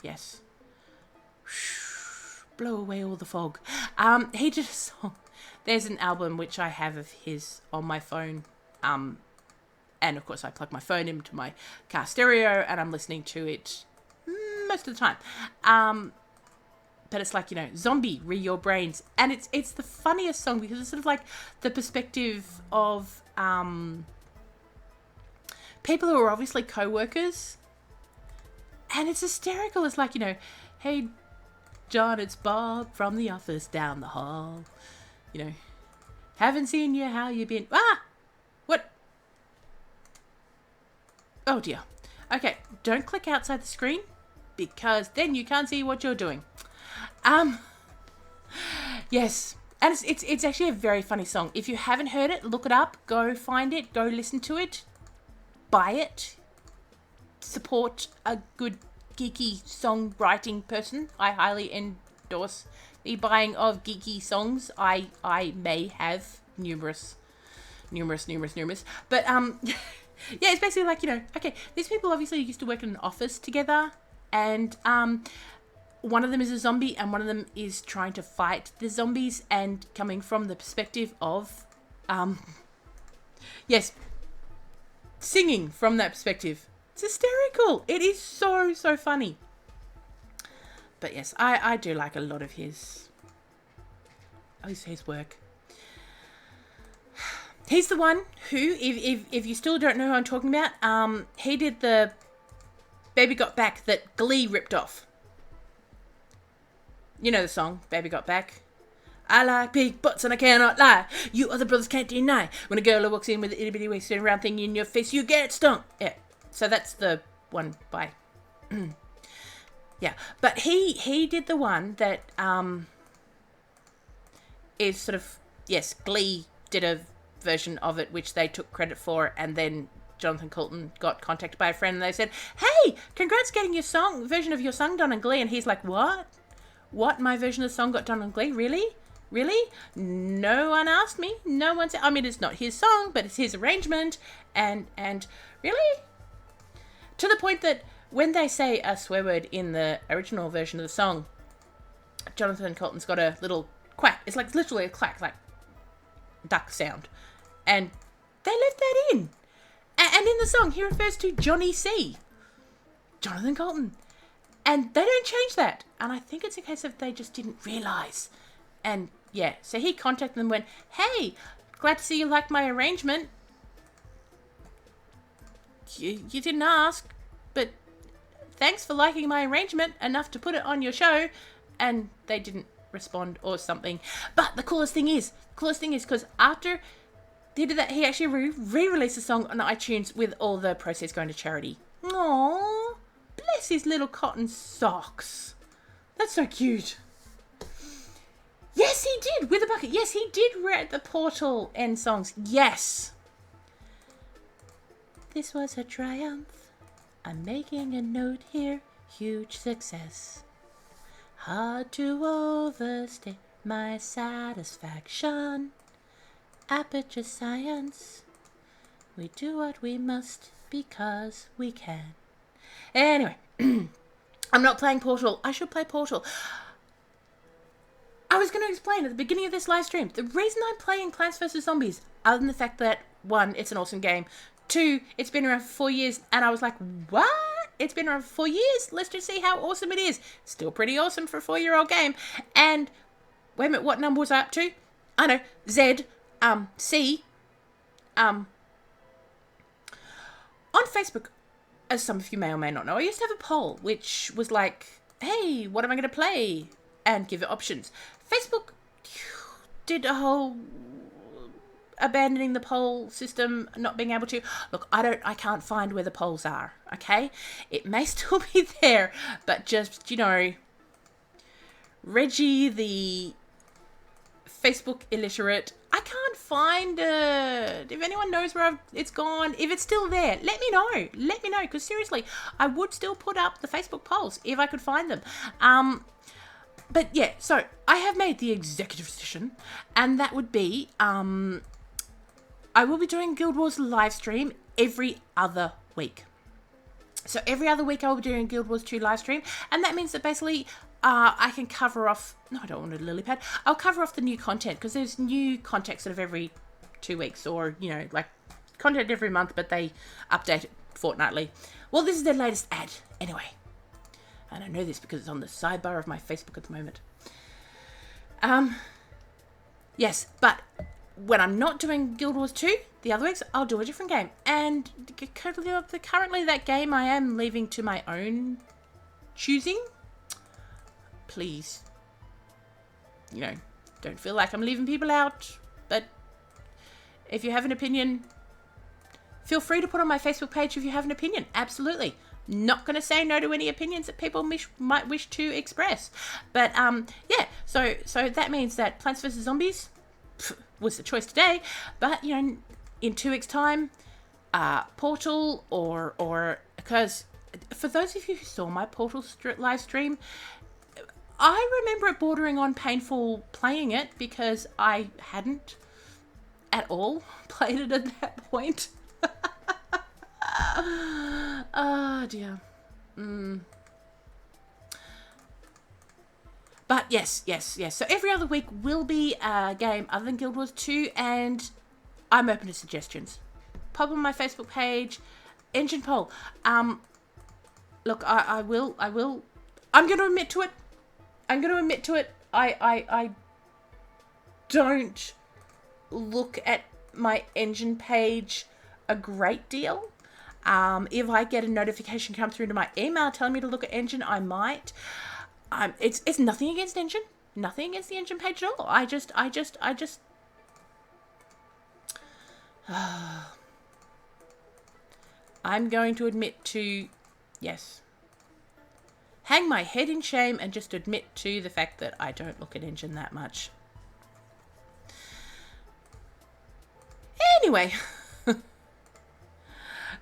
yes. Blow away all the fog. He did a song. There's an album which I have of his on my phone. And of course I plug my phone into my car stereo and I'm listening to it most of the time. But it's like, you know, zombie, re your brains. And it's the funniest song because it's sort of like the perspective of people who are obviously co-workers. And it's hysterical. It's like, you know, hey, John, it's Bob from the office down the hall. You know, haven't seen you, how you been? What? Oh dear. Okay, don't click outside the screen because then you can't see what you're doing. Yes, and it's actually a very funny song. If you haven't heard it, look it up, go find it, go listen to it, buy it, support a good geeky songwriting person. I highly endorse the buying of geeky songs. I may have numerous. But yeah, it's basically like, you know, okay, these people obviously used to work in an office together, and one of them is a zombie and one of them is trying to fight the zombies, and coming from the perspective of yes, singing from that perspective. It's hysterical. It is so funny. But yes, I do like a lot of his work. He's the one who, if you still don't know who I'm talking about, he did the Baby Got Back that Glee ripped off. You know the song, Baby Got Back. I like big butts and I cannot lie. You other brothers can't deny. When a girl walks in with an itty bitty waist and round thing in your face, you get stung. Yeah, so that's the one by... Yeah, but he did the one that is sort of, yes, Glee did a version of it, which they took credit for, and then Jonathan Coulton got contacted by a friend and they said, hey, congrats getting your version of your song done on Glee. And he's like, what? My version of the song got done on Glee? Really? No one asked me. No one said, I mean, it's not his song, but it's his arrangement. And really? To the point that when they say a swear word in the original version of the song, Jonathan Coulton's got a little quack. It's like literally a quack, like duck sound. And they left that in. And in the song, he refers to Johnny C. Jonathan Coulton. And they don't change that. And I think it's a case of they just didn't realise. And yeah, so he contacted them and went, hey, glad to see you like my arrangement. You didn't ask, but thanks for liking my arrangement enough to put it on your show. And they didn't respond or something. But the coolest thing is, because after they did that, he actually re-released the song on iTunes with all the proceeds going to charity. Aww, bless his little cotton socks. That's so cute. Yes, he did, with a bucket. Yes, he did write the Portal end songs. Yes. This was a triumph. I'm making a note here. Huge success. Hard to overstate my satisfaction. Aperture science. We do what we must because we can. Anyway, I'm not playing Portal. I should play Portal. I was going to explain at the beginning of this live stream, the reason I'm playing Plants vs. Zombies, other than the fact that, 1, it's an awesome game, 2, it's been around for 4 years, and I was like, what? It's been around for 4 years? Let's just see how awesome it is. Still pretty awesome for a 4-year-old game. And, wait a minute, what number was I up to? I know, Z, C, on Facebook, as some of you may or may not know, I used to have a poll, which was like, hey, what am I going to play? And give it options. Facebook did a whole abandoning the poll system, not being able to. Look, I can't find where the polls are, okay? It may still be there, but just, Reggie, the Facebook illiterate, I can't find it. If anyone knows where it's gone, if it's still there, let me know. Let me know, because seriously, I would still put up the Facebook polls if I could find them. But yeah, so I have made the executive decision, and that would be, I will be doing Guild Wars live stream every other week. So every other week I will be doing Guild Wars 2 live stream, and that means that basically I can cover off, no, I don't want a lily pad, I'll cover off the new content, because there's new content sort of every 2 weeks, or, like content every month, but they update it fortnightly. Well, this is their latest ad, anyway. And I know this because it's on the sidebar of my Facebook at the moment. Yes, but when I'm not doing Guild Wars 2, the other weeks, I'll do a different game. And currently that game I am leaving to my own choosing. Please, don't feel like I'm leaving people out. But if you have an opinion, feel free to put on my Facebook page if you have an opinion. Absolutely. Not going to say no to any opinions that people might wish to express. But, yeah, so that means that Plants vs. Zombies was the choice today. But, in 2 weeks' time, Portal or because for those of you who saw my Portal live stream, I remember it bordering on painful playing it because I hadn't at all played it at that point. Oh dear. But yes. So every other week will be a game other than Guild Wars 2, and I'm open to suggestions. Pop on my Facebook page, engine poll. Look, I will. I'm going to admit to it. I don't look at my engine page a great deal. If I get a notification come through to my email telling me to look at engine, I might. It's nothing against engine. Nothing against the engine page at all. I just I'm going to admit to, yes, hang my head in shame and just admit to the fact that I don't look at engine that much. Anyway.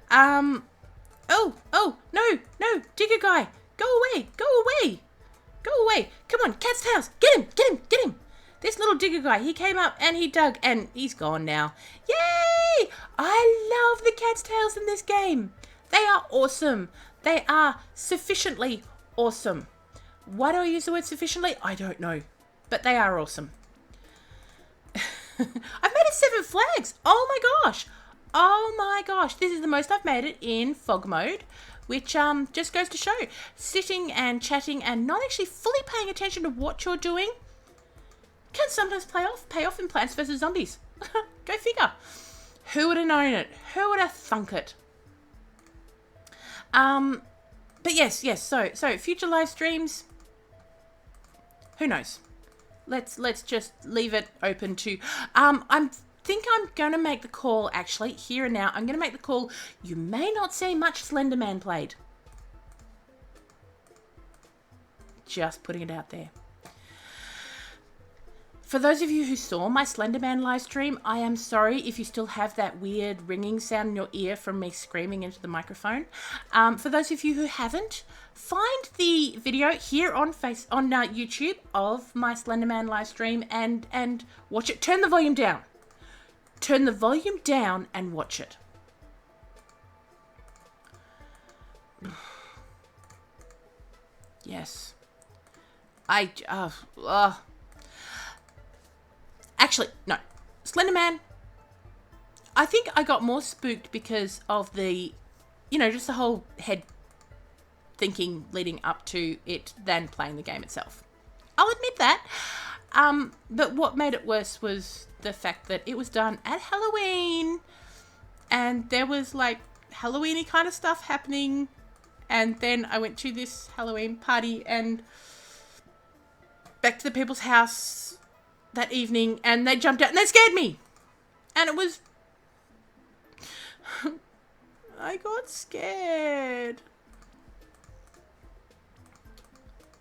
Oh, no, digger guy. Go away. Come on, cat's tails. Get him. This little digger guy, he came up and he dug and he's gone now. Yay! I love the cat's tails in this game. They are awesome. They are sufficiently awesome. Why do I use the word sufficiently? I don't know. But they are awesome. I've made it 7 flags. Oh my gosh. This is the most I've made it in fog mode, which just goes to show sitting and chatting and not actually fully paying attention to what you're doing can sometimes pay off in Plants vs. Zombies. Go figure. Who would have known it? Who would have thunk it? But yes. So future live streams. Who knows? Let's just leave it open to. I think I'm gonna make the call actually here and now. I'm gonna make the call. You may not see much Slenderman played. Just putting it out there. For those of you who saw my Slenderman live stream, I am sorry if you still have that weird ringing sound in your ear from me screaming into the microphone. For those of you who haven't, find the video here on YouTube of my Slenderman live stream and watch it. Turn the volume down. Turn the volume down and watch it. Yes. Actually, no. Slenderman, I think I got more spooked because of the, just the whole head thinking leading up to it than playing the game itself. I'll admit that. But what made it worse was the fact that it was done at Halloween and there was like Halloween-y kind of stuff happening. And then I went to this Halloween party and back to the people's house that evening and they jumped out and they scared me. And it was... I got scared.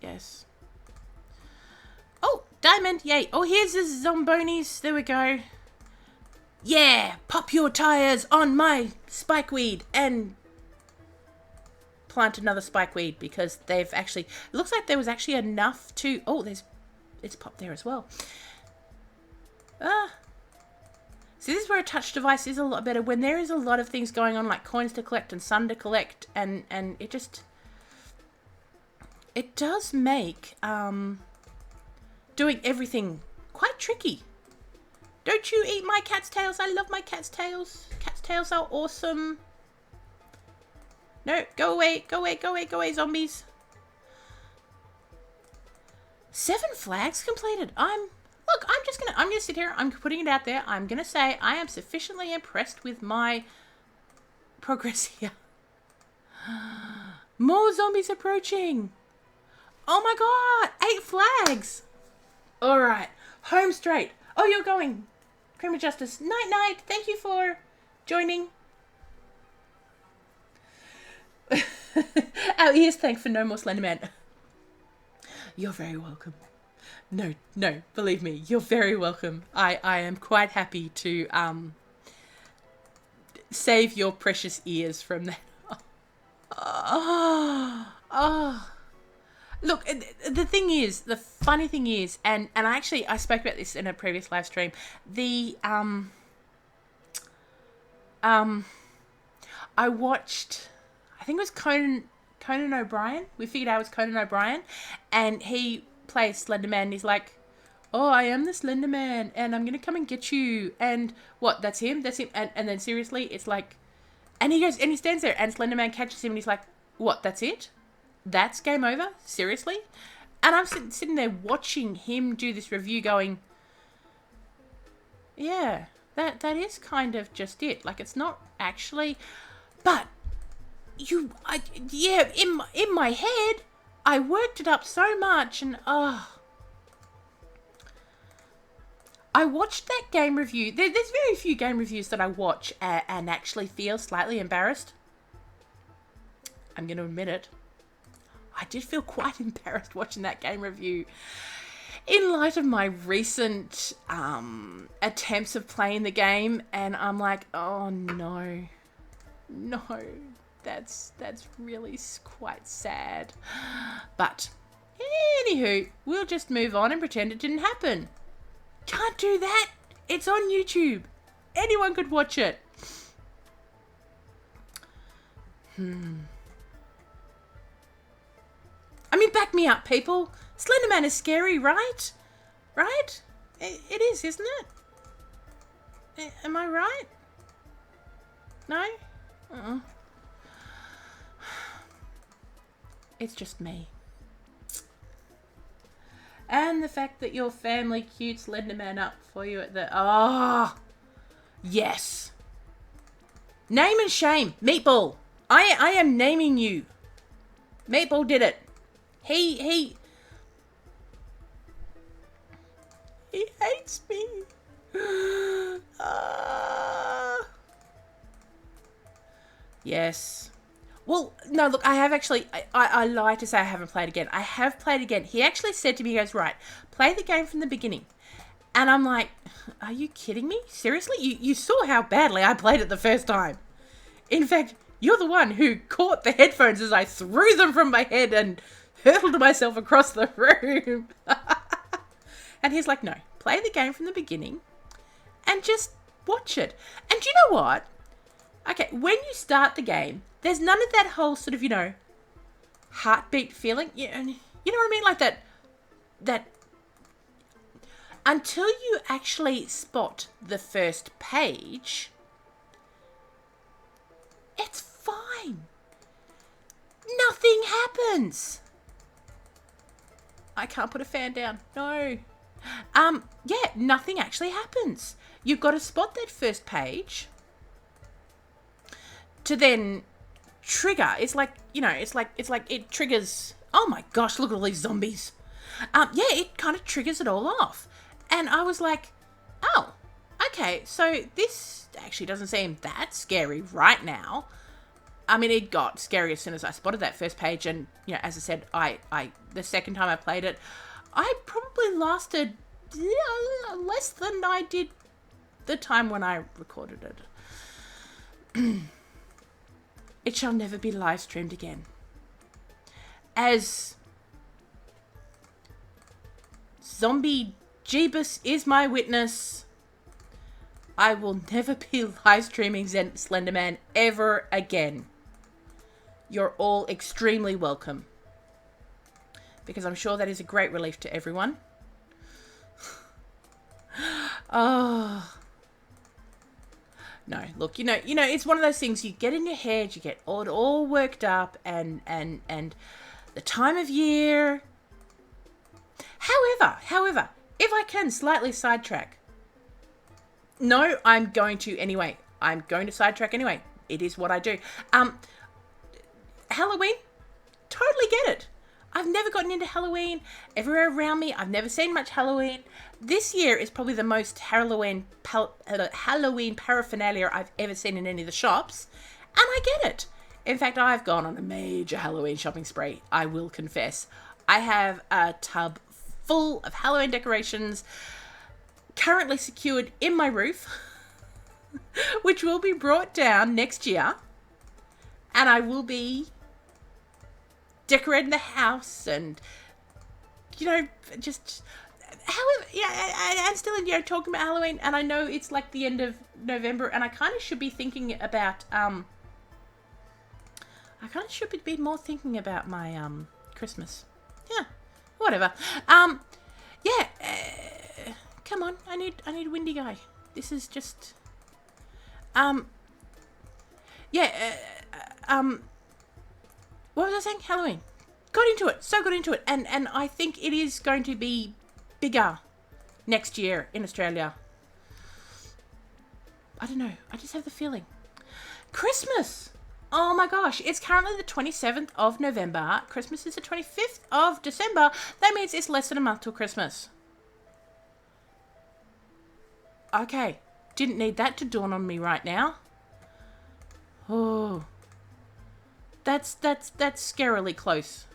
Yes. Oh, diamond, yay. Oh, here's the zombonis. There we go. Yeah, pop your tires on my spikeweed and plant another spikeweed because they've actually... It looks like there was actually enough to... Oh, it's popped there as well. See, this is where a touch device is a lot better when there is a lot of things going on like coins to collect and sun to collect and it just... It does make doing everything quite tricky. Don't you eat my cat's tails? I love my cat's tails. Cat's tails are awesome. No, go away, zombies. 7 flags completed. I'm gonna sit here. I'm putting it out there. I'm gonna say I am sufficiently impressed with my progress here. More zombies approaching. Oh my god, 8 flags. All right, home straight. Oh, you're going. Cream of Justice. Night. Thank you for joining. Our ears thank for no more Slenderman. You're very welcome. No, believe me, you're very welcome. I am quite happy to save your precious ears from that. Look, the thing is, the funny thing is, and I spoke about this in a previous live stream. I watched, I think it was Conan O'Brien. We figured out it was Conan O'Brien, and he plays Slenderman. And he's like, "Oh, I am the Slenderman, and I'm gonna come and get you." And what? That's him. And then seriously, it's like, and he goes and he stands there, and Slenderman catches him, and he's like, "What? That's it? That's game over? Seriously?" And I'm sitting there watching him do this review going, yeah, that is kind of just it. Like, it's not actually, but in my head, I worked it up so much and, I watched that game review. There's very few game reviews that I watch and actually feel slightly embarrassed. I'm going to admit it. I did feel quite embarrassed watching that game review. in light of my recent attempts of playing the game, and I'm like, oh no, that's really quite sad. But anywho, we'll just move on and pretend it didn't happen. Can't do that. It's on YouTube. Anyone could watch it. I mean, back me up, people. Slenderman is scary, right? Right? It is, isn't it? Am I right? No? It's just me. And the fact that your family queued Slenderman up for you at the... Oh! Yes! Name and shame. Meatball. I am naming you. Meatball did it. He hates me. Yes. Well, no, look, I have actually, I lie to say I haven't played again. I have played again. He actually said to me, he goes, right, play the game from the beginning. And I'm like, are you kidding me? Seriously? You saw how badly I played it the first time. In fact, you're the one who caught the headphones as I threw them from my head and hurtled myself across the room. And he's like, no, play the game from the beginning and just watch it. And do you know what? Okay, when you start the game, there's none of that whole sort of, heartbeat feeling. You know what I mean? Like that until you actually spot the first page, it's fine. Nothing happens. I can't put a fan down. No. Yeah, nothing actually happens. You've got to spot that first page to then trigger. It's like, it's like it triggers. Oh my gosh, look at all these zombies. Yeah, it kind of triggers it all off. And I was like, oh, okay, so this actually doesn't seem that scary right now. I mean, it got scary as soon as I spotted that first page, and as I said, I the second time I played it, I probably lasted less than I did the time when I recorded it. It shall never be live streamed again. As Zombie Jeebus is my witness, I will never be live streaming Slenderman ever again. You're all extremely welcome, because I'm sure that is a great relief to everyone. Oh. No, look, it's one of those things you get in your head, you get all worked up, and the time of year. However, if I can slightly sidetrack. No, I'm going to anyway. I'm going to sidetrack anyway. It is what I do. Halloween, totally get it. I've never gotten into Halloween. Everywhere around me, I've never seen much Halloween. This year is probably the most Halloween paraphernalia I've ever seen in any of the shops. And I get it. In fact, I've gone on a major Halloween shopping spree, I will confess. I have a tub full of Halloween decorations currently secured in my roof, which will be brought down next year. And I will be decorating the house and, just... However, I'm still talking about Halloween, and I know it's like the end of November, and I kind of should be thinking about, more thinking about my, Christmas. Yeah, whatever. Come on, I need Windy Guy. This is just, what was I saying? Halloween. Got into it, and I think it is going to be bigger next year in Australia. I don't know. I just have the feeling. Christmas. Oh my gosh. It's currently the 27th of November. Christmas is the 25th of December. That means it's less than a month till Christmas. Okay. Didn't need that to dawn on me right now. Oh. That's scarily close.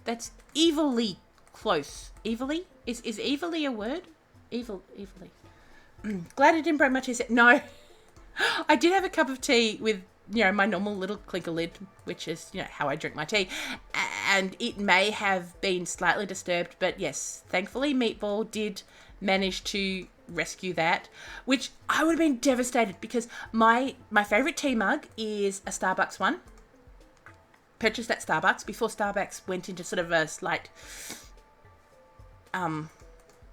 That's evilly close. Evilly? Is evilly a word? Evilly. Glad I didn't break my tea set. No. I did have a cup of tea with, my normal little clinker lid, which is, how I drink my tea. And it may have been slightly disturbed, but yes, thankfully Meatball did manage to rescue that, which I would have been devastated because my favourite tea mug is a Starbucks one. Purchased at Starbucks before Starbucks went into sort of a slight,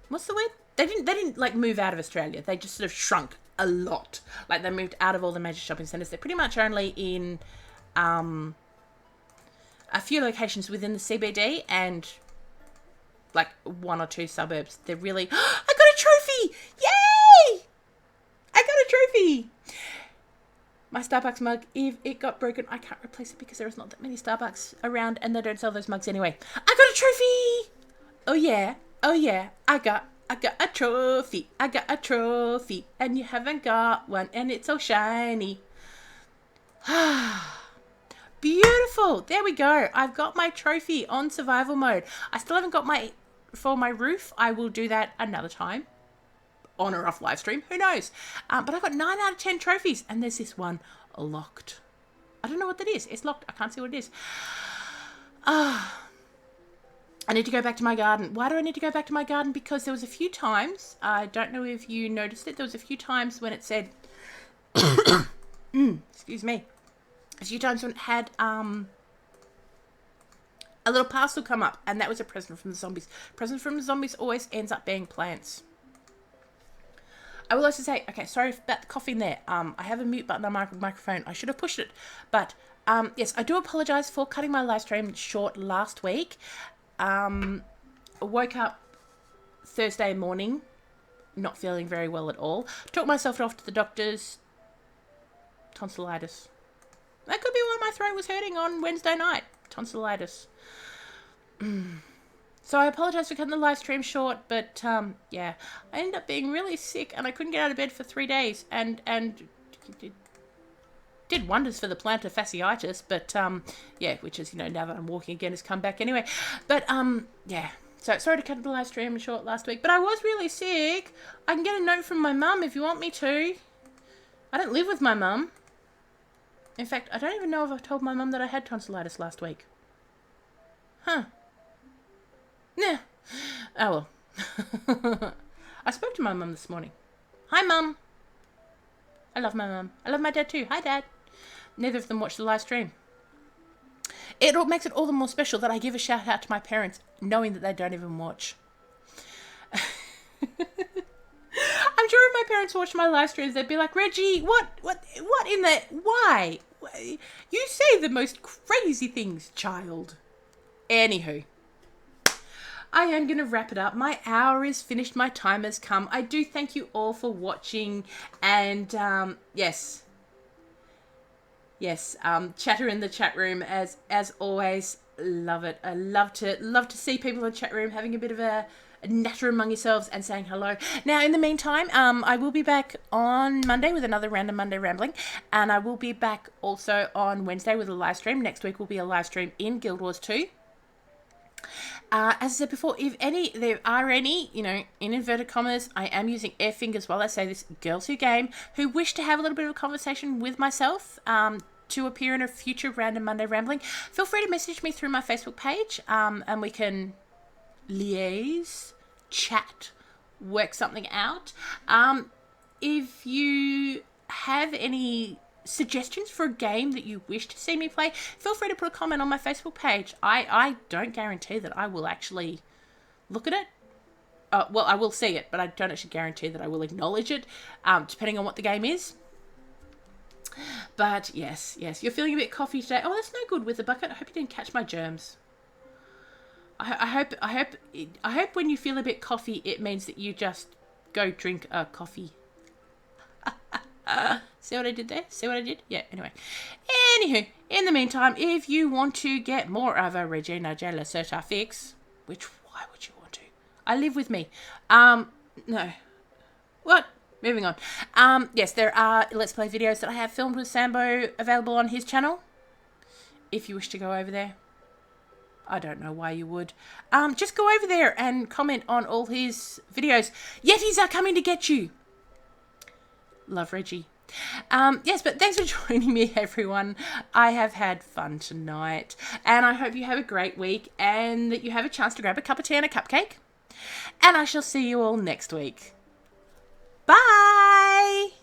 what's the word? They didn't like move out of Australia. They just sort of shrunk a lot. Like they moved out of all the major shopping centres. They're pretty much only in a few locations within the CBD and like 1 or 2 suburbs. They're really... I got a trophy! Yay! I got a trophy! My Starbucks mug, if it got broken, I can't replace it because there's not that many Starbucks around and they don't sell those mugs anyway. I got a trophy! Oh yeah, I got a trophy. I got a trophy. And you haven't got one and it's so shiny. Beautiful. There we go. I've got my trophy on survival mode. I still haven't got for my roof. I will do that another time. On or off live stream. Who knows? But I got 9 out of 10 trophies. And there's this one locked. I don't know what that is. It's locked. I can't see what it is. I need to go back to my garden. Why do I need to go back to my garden? Because there was a few times, I don't know if you noticed it, there was a few times when it said, excuse me, a few times when it had a little parcel come up, and that was a present from the zombies. Present from the zombies always ends up being plants. I will also say, okay, sorry about the coughing there. I have a mute button on my microphone. I should have pushed it. But, yes, I do apologise for cutting my live stream short last week. I woke up Thursday morning, not feeling very well at all. Took myself off to the doctor's. Tonsillitis. That could be why my throat was hurting on Wednesday night. Tonsillitis. So I apologise for cutting the live stream short, but yeah, I ended up being really sick and I couldn't get out of bed for 3 days and did wonders for the plantar fasciitis, but yeah, which is, now that I'm walking again has come back anyway. But yeah, so sorry to cut the live stream short last week, but I was really sick. I can get a note from my mum if you want me to. I don't live with my mum. In fact, I don't even know if I told my mum that I had tonsillitis last week. Huh. Yeah. Oh well. I spoke to my mum this morning. Hi, Mum. I love my mum. I love my dad too. Hi, Dad. Neither of them watched the live stream. It all makes it all the more special that I give a shout out to my parents, knowing that they don't even watch. I'm sure if my parents watched my live streams, they'd be like, Reggie, what in the... Why? You say the most crazy things, child. Anywho. I am going to wrap it up. My hour is finished. My time has come. I do thank you all for watching. And, yes. Yes, chatter in the chat room as always. Love it. I love to see people in the chat room having a bit of a natter among yourselves and saying hello. Now, in the meantime, I will be back on Monday with another Random Monday Rambling. And I will be back also on Wednesday with a live stream. Next week will be a live stream in Guild Wars 2. As I said before, if there are any, in inverted commas, I am using air fingers while I say this, girls who game, who wish to have a little bit of a conversation with myself, to appear in a future Random Monday Rambling, feel free to message me through my Facebook page, and we can liaise, chat, work something out. If you have any suggestions for a game that you wish to see me play, feel free to put a comment on my Facebook page. I don't guarantee that I will actually look at it. Well, I will see it, but I don't actually guarantee that I will acknowledge it, depending on what the game is. But yes, you're feeling a bit coffee today. Oh, that's no good with the bucket. I hope you didn't catch my germs. I hope when you feel a bit coffee, it means that you just go drink a coffee. See what I did there? See what I did? Yeah, anyway. Anywho, in the meantime, if you want to get more of a Regina J. Lacerta fix, which, why would you want to? I live with me. No. What? Moving on. Yes, there are Let's Play videos that I have filmed with Sambo available on his channel. If you wish to go over there. I don't know why you would. Just go over there and comment on all his videos. Yetis are coming to get you. Love, Reggie. Yes, but thanks for joining me, everyone. I have had fun tonight, and I hope you have a great week and that you have a chance to grab a cup of tea and a cupcake. And I shall see you all next week. Bye!